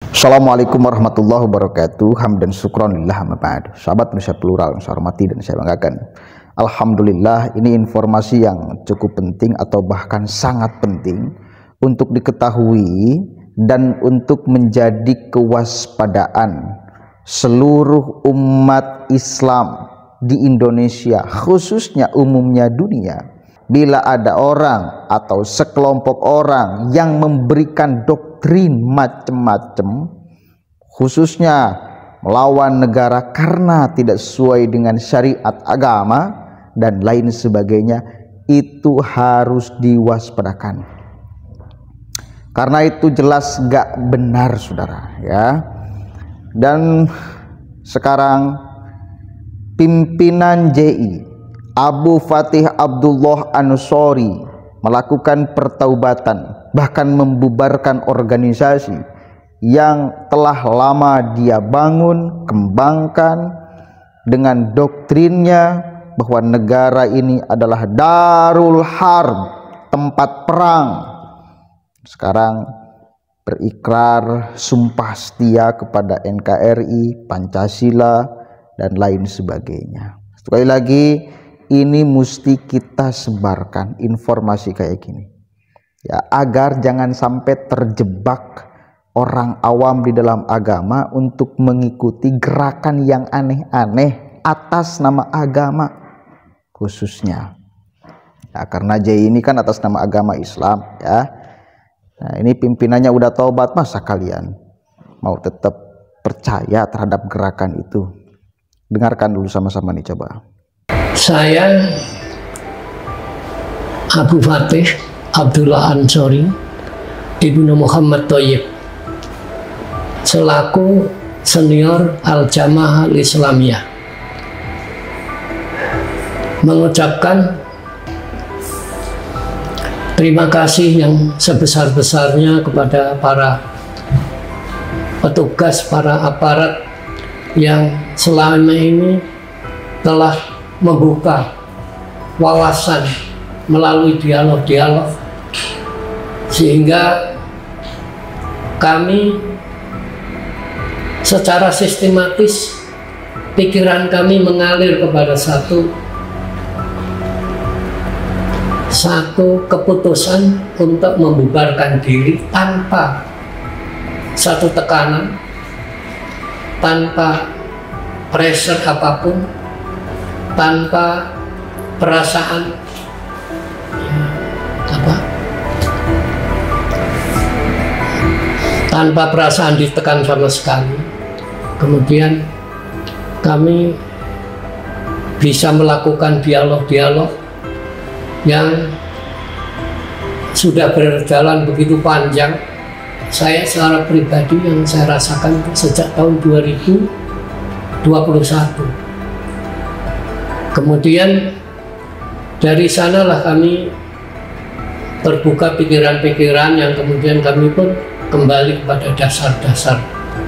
Assalamualaikum warahmatullahi wabarakatuh. Hamdan syukron lillah amma ba'du. Sahabat Indonesia Plural yang saya hormati dan saya banggakan, alhamdulillah, ini informasi yang cukup penting atau bahkan sangat penting untuk diketahui dan untuk menjadi kewaspadaan seluruh umat Islam di Indonesia, khususnya umumnya dunia. Bila ada orang atau sekelompok orang yang memberikan doktrin macam-macam, khususnya melawan negara karena tidak sesuai dengan syariat agama dan lain sebagainya, itu harus diwaspadakan. Karena itu jelas gak benar, saudara, ya. Dan sekarang pimpinan JI Abu Fatih Abdullah Ansori melakukan pertaubatan, bahkan membubarkan organisasi yang telah lama dia bangun, kembangkan dengan doktrinnya bahwa negara ini adalah darul harb, tempat perang. Sekarang berikrar sumpah setia kepada NKRI, Pancasila, dan lain sebagainya. Sekali lagi, ini mesti kita sebarkan informasi kayak gini, ya, agar jangan sampai terjebak orang awam di dalam agama untuk mengikuti gerakan yang aneh-aneh atas nama agama khususnya. Ya, karena JI ini kan atas nama agama Islam, ya. Nah, ini pimpinannya udah taubat, masa kalian mau tetap percaya terhadap gerakan itu? Dengarkan dulu sama-sama nih, coba. Saya Abu Fatih Abdullah Ansori Ibnu Muhammad Thoyyib selaku senior Al-Jamaah Al-Islamiyah mengucapkan terima kasih yang sebesar-besarnya kepada para petugas, para aparat yang selama ini telah membuka wawasan melalui dialog-dialog, sehingga kami secara sistematis pikiran kami mengalir kepada satu keputusan untuk membubarkan diri tanpa satu tekanan, tanpa pressure apapun, tanpa perasaan tanpa perasaan ditekan sama sekali. Kemudian kami bisa melakukan dialog-dialog yang sudah berjalan begitu panjang. Saya secara pribadi yang saya rasakan sejak tahun 2021. Kemudian dari sanalah kami terbuka pikiran-pikiran yang kemudian kami pun kembali kepada dasar-dasar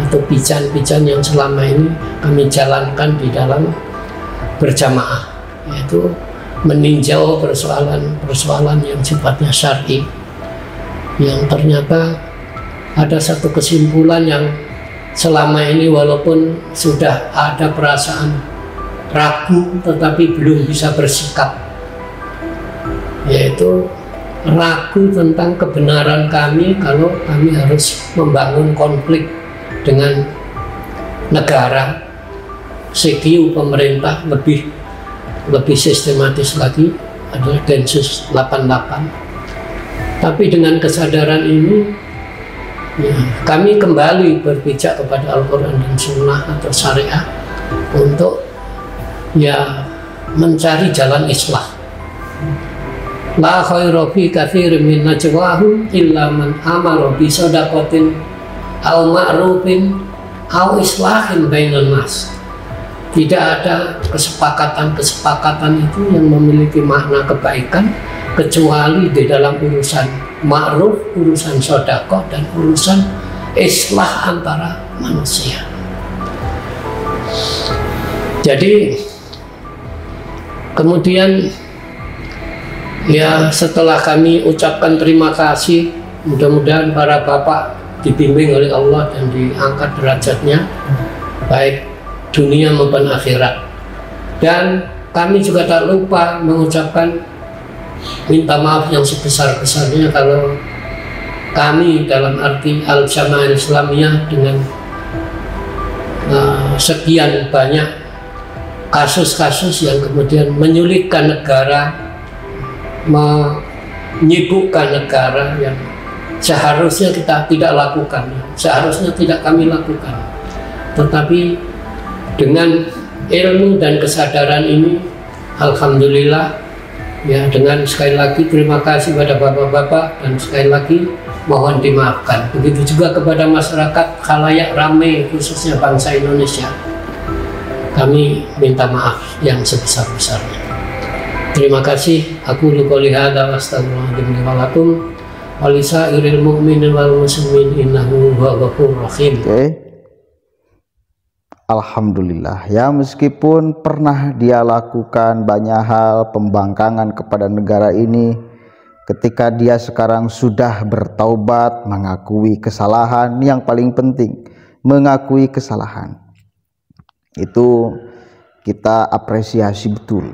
atau pijan-pijan yang selama ini kami jalankan di dalam berjamaah, yaitu meninjau persoalan-persoalan yang sifatnya syar'i, yang ternyata ada satu kesimpulan yang selama ini walaupun sudah ada perasaan ragu tetapi belum bisa bersikap, yaitu ragu tentang kebenaran kami kalau kami harus membangun konflik dengan negara. CQ pemerintah lebih sistematis lagi adalah Densus 88. Tapi dengan kesadaran ini, ya, kami kembali berpijak kepada Al-Quran dan Sunnah atau Syariah untuk ya mencari jalan islah. La khairu fi katsirin min najwahum illa man amara bi shadaqatin aw ma'rufin aw islahin bainan nas. Tidak ada kesepakatan itu yang memiliki makna kebaikan kecuali di dalam urusan ma'ruf, urusan sedekah, dan urusan islah antara manusia. Jadi kemudian ya setelah kami ucapkan terima kasih, mudah-mudahan para bapak dibimbing oleh Allah dan diangkat derajatnya baik dunia maupun akhirat. Dan kami juga tak lupa mengucapkan minta maaf yang sebesar-besarnya kalau kami dalam arti Al-Jamaah Islamiyah dengan sekian banyak kasus-kasus yang kemudian menyulitkan negara, menyibukkan negara yang seharusnya kita tidak lakukan, seharusnya tidak kami lakukan. Tetapi dengan ilmu dan kesadaran ini, alhamdulillah, ya, dengan sekali lagi terima kasih pada bapak-bapak dan sekali lagi mohon dimaafkan. Begitu juga kepada masyarakat khalayak ramai, khususnya bangsa Indonesia. Kami minta maaf yang sebesar-besarnya. Terima kasih. Aku qouli hadza wa astaghfirullahaladzim wa lakum wa lisairil mu'minin wal muslimin innahu huwal ghafurur rahim. Alhamdulillah, ya, meskipun pernah dia lakukan banyak hal pembangkangan kepada negara ini, ketika dia sekarang sudah bertaubat, mengakui kesalahan, yang paling penting mengakui kesalahan, itu kita apresiasi betul.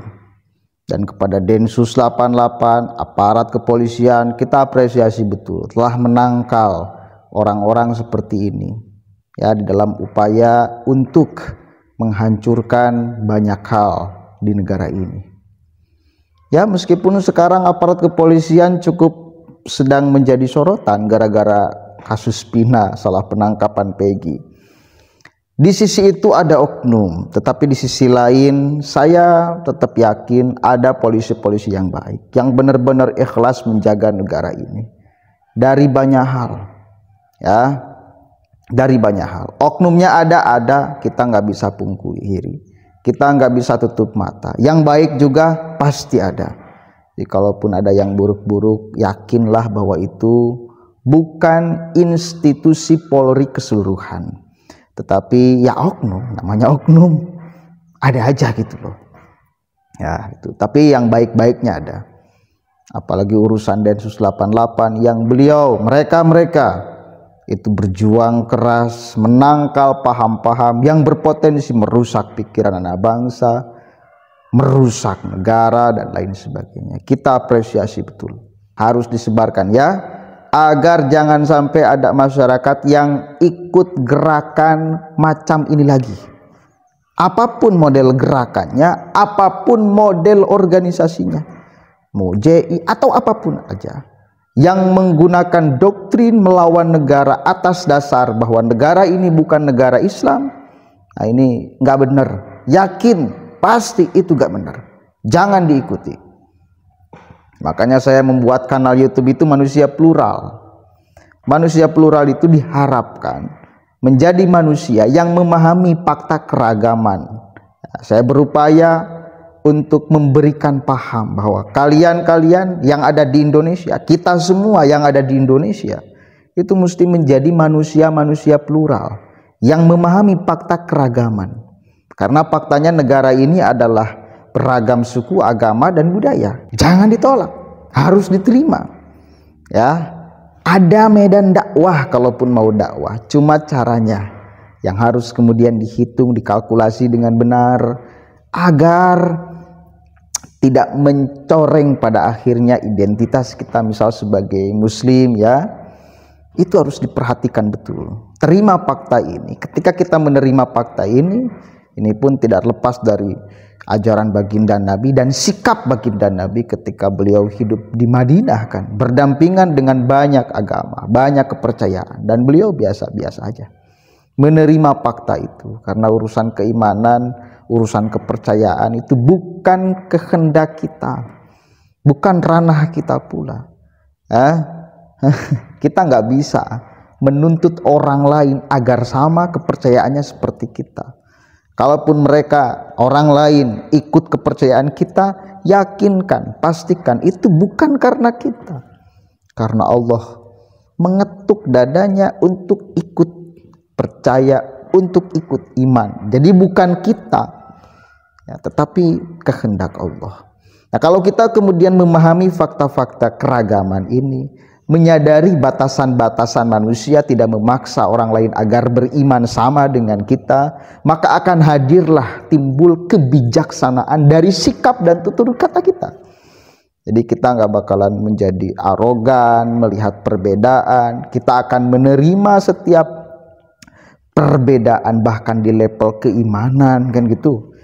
Dan kepada Densus 88, aparat kepolisian, kita apresiasi betul telah menangkal orang-orang seperti ini, ya, di dalam upaya untuk menghancurkan banyak hal di negara ini. Ya, meskipun sekarang aparat kepolisian cukup sedang menjadi sorotan gara-gara kasus Pina, salah penangkapan Peggy. Di sisi itu ada oknum, tetapi di sisi lain saya tetap yakin ada polisi-polisi yang baik, yang benar-benar ikhlas menjaga negara ini dari banyak hal, ya. Dari banyak hal, oknumnya ada, kita nggak bisa pungkiri, kita nggak bisa tutup mata. Yang baik juga pasti ada. Jadi kalaupun ada yang buruk-buruk, yakinlah bahwa itu bukan institusi Polri keseluruhan, tetapi ya oknum, namanya oknum, ada aja gitu loh. Ya itu. Tapi yang baik-baiknya ada. Apalagi urusan Densus 88 yang mereka itu berjuang keras menangkal paham-paham yang berpotensi merusak pikiran anak bangsa, merusak negara dan lain sebagainya. Kita apresiasi betul, harus disebarkan, ya, agar jangan sampai ada masyarakat yang ikut gerakan macam ini lagi. Apapun model gerakannya, apapun model organisasinya, mau JI atau apapun aja, yang menggunakan doktrin melawan negara atas dasar bahwa negara ini bukan negara Islam, nah ini nggak benar. Yakin pasti itu nggak benar, jangan diikuti. Makanya saya membuat kanal YouTube itu Manusia Plural. Manusia Plural itu diharapkan menjadi manusia yang memahami fakta keragaman. Saya berupaya untuk memberikan paham bahwa kalian-kalian yang ada di Indonesia, kita semua yang ada di Indonesia, itu mesti menjadi manusia-manusia plural yang memahami fakta keragaman. Karena faktanya negara ini adalah beragam suku, agama, dan budaya. Jangan ditolak, harus diterima. Ya, ada medan dakwah kalaupun mau dakwah, cuma caranya yang harus kemudian dihitung, dikalkulasi dengan benar agar tidak mencoreng pada akhirnya identitas kita, misal sebagai muslim, ya, itu harus diperhatikan betul. Terima fakta ini. Ketika kita menerima fakta ini pun tidak lepas dari ajaran baginda Nabi dan sikap baginda Nabi ketika beliau hidup di Madinah, kan, berdampingan dengan banyak agama, banyak kepercayaan, dan beliau biasa-biasa aja menerima fakta itu, karena urusan keimanan, urusan kepercayaan itu bukan kehendak kita, bukan ranah kita pula. Kita nggak bisa menuntut orang lain agar sama kepercayaannya seperti kita. Kalaupun mereka, orang lain, ikut kepercayaan kita, yakinkan, pastikan itu bukan karena kita, karena Allah mengetuk dadanya untuk ikut percaya, untuk ikut iman. Jadi bukan kita, ya, tetapi kehendak Allah. Nah, kalau kita kemudian memahami fakta-fakta keragaman ini, menyadari batasan-batasan manusia, tidak memaksa orang lain agar beriman sama dengan kita, maka akan hadirlah timbul kebijaksanaan dari sikap dan tutur kata kita. Jadi kita nggak bakalan menjadi arogan melihat perbedaan. Kita akan menerima setiap perbedaan, bahkan di level keimanan, kan gitu.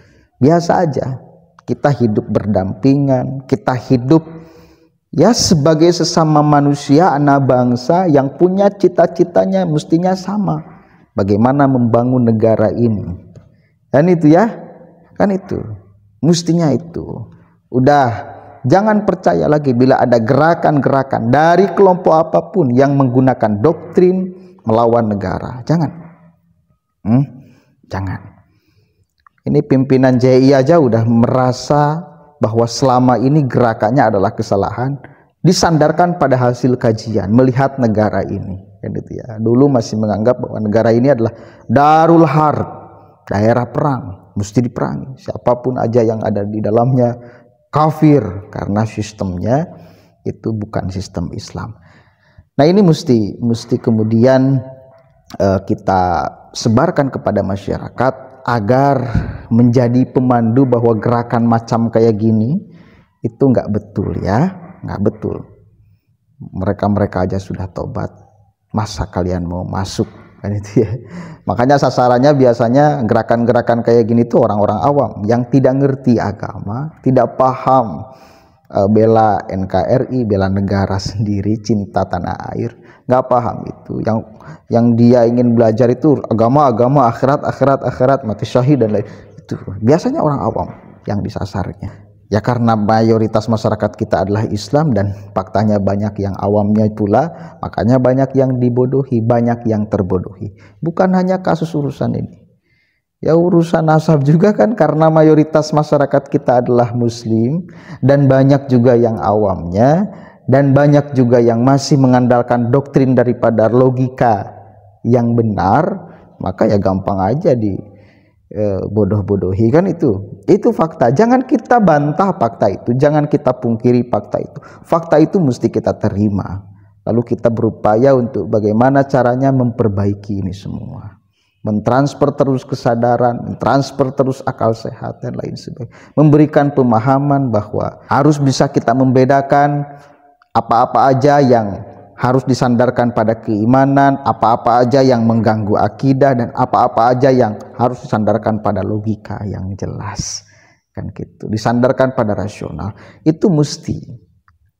Biasa aja. Kita hidup berdampingan, kita hidup ya sebagai sesama manusia, anak bangsa yang punya cita-citanya mestinya sama. Bagaimana membangun negara ini. Dan itu ya, kan itu. Mestinya itu. Udah, jangan percaya lagi bila ada gerakan-gerakan dari kelompok apapun yang menggunakan doktrin melawan negara. Jangan. Jangan. Ini pimpinan JI aja udah merasa bahwa selama ini gerakannya adalah kesalahan, disandarkan pada hasil kajian, melihat negara ini. Kan gitu ya. Dulu masih menganggap bahwa negara ini adalah darul harb, daerah perang, mesti diperangi. Siapapun aja yang ada di dalamnya kafir, karena sistemnya itu bukan sistem Islam. Nah ini mesti kemudian kita sebarkan kepada masyarakat agar menjadi pemandu bahwa gerakan macam kayak gini itu nggak betul ya, nggak betul. Mereka aja sudah tobat, masa kalian mau masuk, kan itu ya. Makanya sasarannya biasanya gerakan-gerakan kayak gini tuh orang-orang awam yang tidak ngerti agama, tidak paham bela NKRI, bela negara sendiri, cinta tanah air, nggak paham itu. Yang dia ingin belajar itu agama, akhirat, mati syahid dan lain. Itu biasanya orang awam yang disasarnya. Ya karena mayoritas masyarakat kita adalah Islam dan faktanya banyak yang awamnya pula, makanya banyak yang dibodohi, banyak yang terbodohi. Bukan hanya kasus urusan ini. Ya urusan nasab juga kan, karena mayoritas masyarakat kita adalah muslim dan banyak juga yang awamnya, dan banyak juga yang masih mengandalkan doktrin daripada logika yang benar, maka ya gampang aja di bodoh-bodohi, kan itu fakta. Jangan kita bantah fakta itu, jangan kita pungkiri fakta itu. Fakta itu mesti kita terima, lalu kita berupaya untuk bagaimana caranya memperbaiki ini semua. Mentransfer terus kesadaran, mentransfer terus akal sehat dan lain sebagainya. Memberikan pemahaman bahwa harus bisa kita membedakan apa-apa aja yang harus disandarkan pada keimanan, apa-apa aja yang mengganggu akidah, dan apa-apa aja yang harus disandarkan pada logika yang jelas. Kan gitu, disandarkan pada rasional. Itu mesti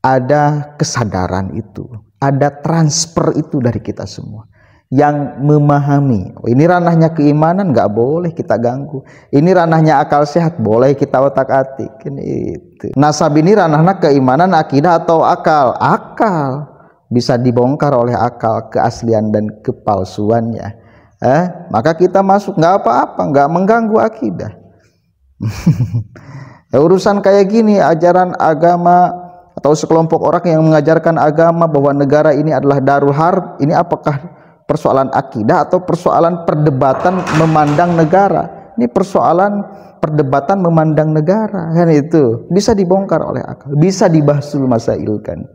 ada kesadaran itu, ada transfer itu dari kita semua. Yang memahami, oh, ini ranahnya keimanan, nggak boleh kita ganggu. Ini ranahnya akal sehat, boleh kita otak-atik. Itu. Nasab ini ranahnya keimanan, akidah atau akal? Akal bisa dibongkar oleh akal keaslian dan kepalsuannya. Maka kita masuk, nggak apa-apa, nggak mengganggu akidah. Ya, urusan kayak gini, ajaran agama atau sekelompok orang yang mengajarkan agama bahwa negara ini adalah darul harb, ini apakah persoalan akidah atau persoalan perdebatan memandang negara? Ini persoalan perdebatan memandang negara, kan itu bisa dibongkar oleh akal, bisa dibahsul masailkan.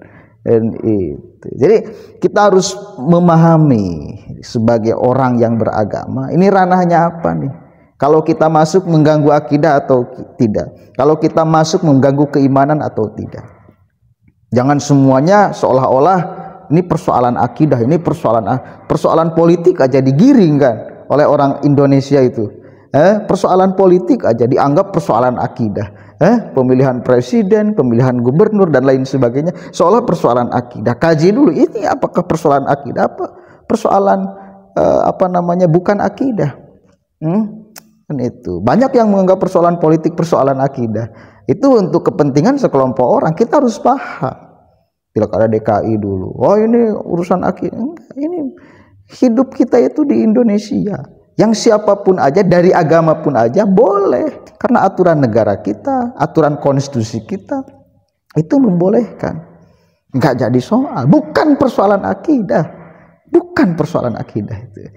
Dan itu, jadi kita harus memahami sebagai orang yang beragama, ini ranahnya apa nih? Kalau kita masuk mengganggu akidah atau tidak? Kalau kita masuk mengganggu keimanan atau tidak? Jangan semuanya seolah-olah ini persoalan akidah, ini persoalan politik aja digiringkan oleh orang Indonesia itu. Persoalan politik aja dianggap persoalan akidah. Pemilihan presiden, pemilihan gubernur dan lain sebagainya seolah persoalan akidah. Kaji dulu, ini apakah persoalan akidah, apa persoalan bukan akidah. Kan itu. Banyak yang menganggap persoalan politik persoalan akidah. Itu untuk kepentingan sekelompok orang. Kita harus paham. Pilkada DKI dulu, oh ini urusan akidah. Ini hidup kita itu di Indonesia, yang siapapun aja dari agama pun aja boleh, karena aturan negara kita, aturan konstitusi kita itu membolehkan. Nggak jadi soal, bukan persoalan akidah, bukan persoalan akidah itu.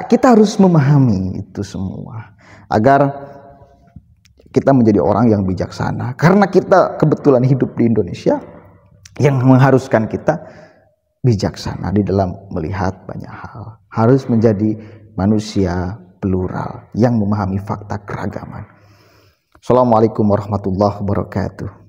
Kita harus memahami itu semua agar kita menjadi orang yang bijaksana, karena kita kebetulan hidup di Indonesia yang mengharuskan kita bijaksana di dalam melihat banyak hal, harus menjadi manusia plural yang memahami fakta keragaman. Assalamualaikum warahmatullahi wabarakatuh.